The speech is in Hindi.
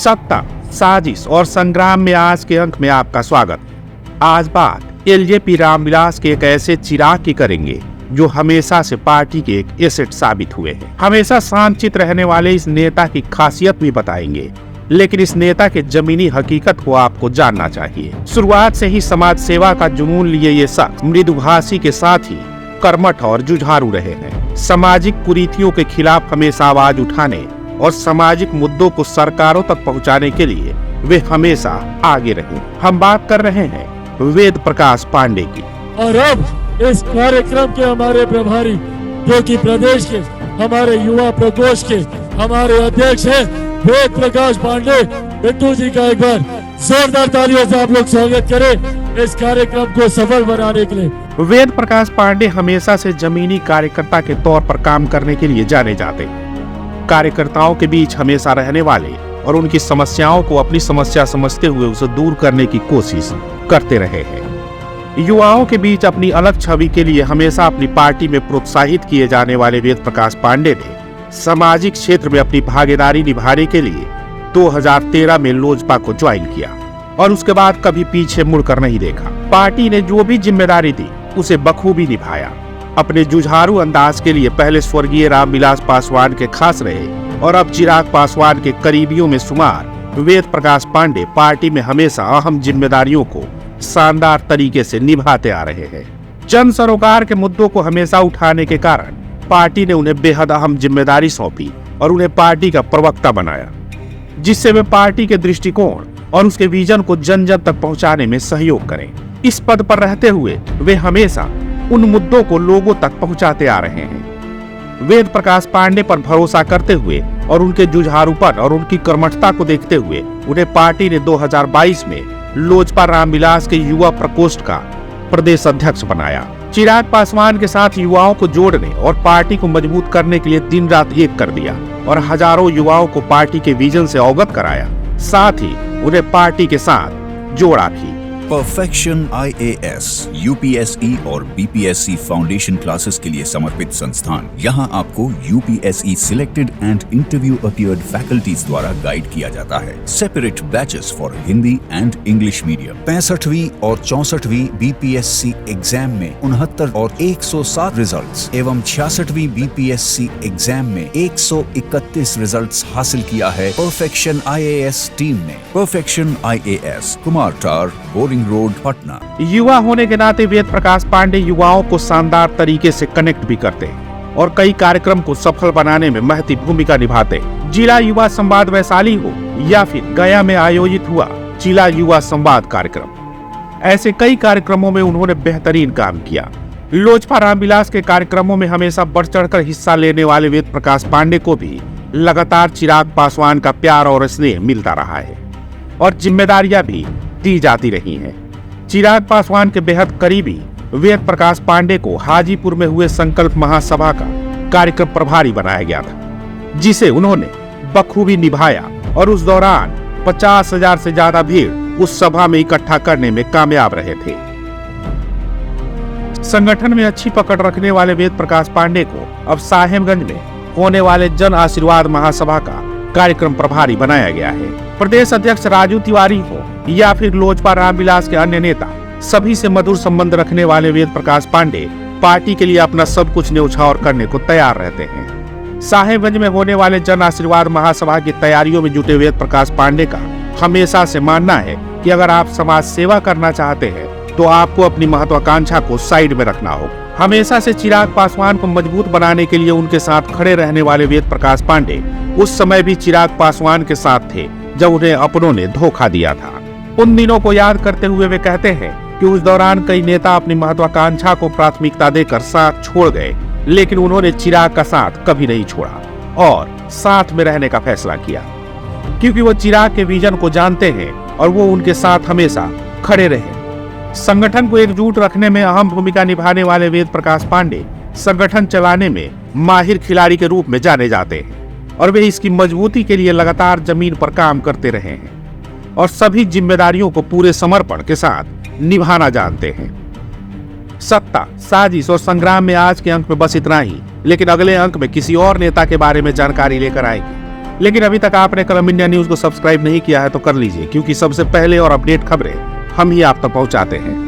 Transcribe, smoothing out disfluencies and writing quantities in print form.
सत्ता, साजिश और संग्राम में आज के अंक में आपका स्वागत। आज बात एलजेपी रामविलास के एक ऐसे चिराग की करेंगे जो हमेशा से पार्टी के एक एसेट साबित हुए हैं। हमेशा शांतचित्त रहने वाले इस नेता की खासियत भी बताएंगे, लेकिन इस नेता के जमीनी हकीकत को आपको जानना चाहिए। शुरुआत से ही समाज सेवा का जुनून लिए ये शख्स मृदुभाषी के साथ ही कर्मठ और जुझारू रहे हैं। सामाजिक कुरीतियों के खिलाफ हमेशा आवाज उठाने और सामाजिक मुद्दों को सरकारों तक पहुंचाने के लिए वे हमेशा आगे रहे। हम बात कर रहे हैं वेद प्रकाश पांडे की। और अब इस कार्यक्रम के हमारे प्रभारी जो कि प्रदेश के हमारे युवा प्रकोष्ठ के हमारे अध्यक्ष हैं वेद प्रकाश पांडे, बिट्टू जी का एक बार जोरदार तालियों से आप लोग स्वागत करें इस कार्यक्रम को सफल बनाने के लिए। वेद प्रकाश पांडे हमेशा से जमीनी कार्यकर्ता के तौर पर काम करने के लिए जाने जाते हैं। कार्यकर्ताओं के बीच हमेशा रहने वाले और उनकी समस्याओं को अपनी समस्या समझते हुए उसे दूर करने की कोशिश करते रहे हैं। युवाओं के बीच अपनी अलग छवि के लिए हमेशा अपनी पार्टी में प्रोत्साहित किए जाने वाले वेद प्रकाश पांडे ने सामाजिक क्षेत्र में अपनी भागीदारी निभाने के लिए 2013 में लोजपा को ज्वाइन किया और उसके बाद कभी पीछे मुड़कर नहीं देखा। पार्टी ने जो भी जिम्मेदारी दी उसे बखूबी निभाया। अपने जुझारू अंदाज के लिए पहले स्वर्गीय रामविलास पासवान के खास रहे और अब चिराग पासवान के करीबियों में शुमार वेद प्रकाश पांडे पार्टी में हमेशा अहम जिम्मेदारियों को शानदार तरीके से निभाते आ रहे हैं। जन सरोकार के मुद्दों को हमेशा उठाने के कारण पार्टी ने उन्हें बेहद अहम जिम्मेदारी सौंपी और उन्हें पार्टी का प्रवक्ता बनाया, जिससे वे पार्टी के दृष्टिकोण और उसके विजन को जन जन तक पहुंचाने में सहयोग करें। इस पद पर रहते हुए वे हमेशा उन मुद्दों को लोगों तक पहुंचाते आ रहे हैं। वेद प्रकाश पांडे पर भरोसा करते हुए और उनके जुझारूपन और उनकी कर्मठता को देखते हुए उन्हें पार्टी ने 2022 में लोजपा रामविलास के युवा प्रकोष्ठ का प्रदेश अध्यक्ष बनाया। चिराग पासवान के साथ युवाओं को जोड़ने और पार्टी को मजबूत करने के लिए दिन रात एक कर दिया और हजारों युवाओं को पार्टी के विजन से अवगत कराया, साथ ही उन्हें पार्टी के साथ जोड़ा भी। परफेक्शन IAS, UPSE और BPSC फाउंडेशन क्लासेस के लिए समर्पित संस्थान। यहाँ आपको UPSE selected and interview appeared faculties द्वारा गाइड किया जाता है। Separate batches for Hindi and English medium. 65वीं और 64वीं BPSC एग्जाम में 69 और 107 रिजल्ट्स एवं 66वीं BPSC एग्जाम में 131 रिजल्ट्स हासिल किया है परफेक्शन IAS टीम ने। परफेक्शन IAS, कुमार टार, रोड, पटना। युवा होने के नाते वेद प्रकाश पांडे युवाओं को शानदार तरीके से कनेक्ट भी करते हैं और कई कार्यक्रम को सफल बनाने में महती भूमिका निभाते हैं। जिला युवा संवाद वैशाली हो या फिर गया में आयोजित हुआ जिला युवा संवाद कार्यक्रम, ऐसे कई कार्यक्रमों में उन्होंने बेहतरीन काम किया। लोजपा रामविलास के कार्यक्रमों में हमेशा बढ़ चढ़कर हिस्सा लेने वाले वेद प्रकाश पांडे को भी लगातार चिराग पासवान का प्यार और स्नेह मिलता रहा है और जिम्मेदारियां भी दी जाती रही हैं। चिराग पासवान के बेहद करीबी वेद प्रकाश पांडे को हाजीपुर में हुए संकल्प महासभा का कार्यक्रम प्रभारी बनाया गया था, जिसे उन्होंने बखूबी निभाया और उस दौरान 50,000 से ज्यादा भीड़ उस सभा में इकट्ठा करने में कामयाब रहे थे। संगठन में अच्छी पकड़ रखने वाले वेद प्रकाश पांडे को अब साहेबगंज में होने वाले जन आशीर्वाद महासभा का कार्यक्रम प्रभारी बनाया गया है। प्रदेश अध्यक्ष राजू तिवारी हो या फिर लोजपा रामविलास के अन्य नेता, सभी से मधुर संबंध रखने वाले वेद प्रकाश पांडे पार्टी के लिए अपना सब कुछ न्यौछावर करने को तैयार रहते हैं। साहेबगंज में होने वाले जन आशीर्वाद महासभा की तैयारियों में जुटे वेद प्रकाश पांडे का हमेशा से मानना है कि अगर आप समाज सेवा करना चाहते हैं तो आपको अपनी महत्वाकांक्षा को साइड में रखना होगा। हमेशा से चिराग पासवान को मजबूत बनाने के लिए उनके साथ खड़े रहने वाले वेद प्रकाश पांडे उस समय भी चिराग पासवान के साथ थे जब उन्हें अपनों ने धोखा दिया था। उन दिनों को याद करते हुए वे कहते हैं कि उस दौरान कई नेता अपनी महत्वाकांक्षा को प्राथमिकता देकर साथ छोड़ गए, लेकिन उन्होंने चिराग का साथ कभी नहीं छोड़ा और साथ में रहने का फैसला किया, क्योंकि वो चिराग के विजन को जानते हैं और वो उनके साथ हमेशा खड़े रहे। संगठन को एकजुट रखने में अहम भूमिका निभाने वाले वेद प्रकाश पांडे संगठन चलाने में माहिर खिलाड़ी के रूप में जाने जाते हैं और वे इसकी मजबूती के लिए लगातार जमीन पर काम करते रहे हैं और सभी जिम्मेदारियों को पूरे समर्पण के साथ निभाना जानते हैं। सत्ता, साजिश और संग्राम में आज के अंक में बस इतना ही, लेकिन अगले अंक में किसी और नेता के बारे में जानकारी लेकर आएंगे। लेकिन अभी तक आपने कलम इंडिया न्यूज को सब्सक्राइब नहीं किया है तो कर लीजिए, क्योंकि सबसे पहले और अपडेट खबरें हम ही आप तक पहुंचाते हैं।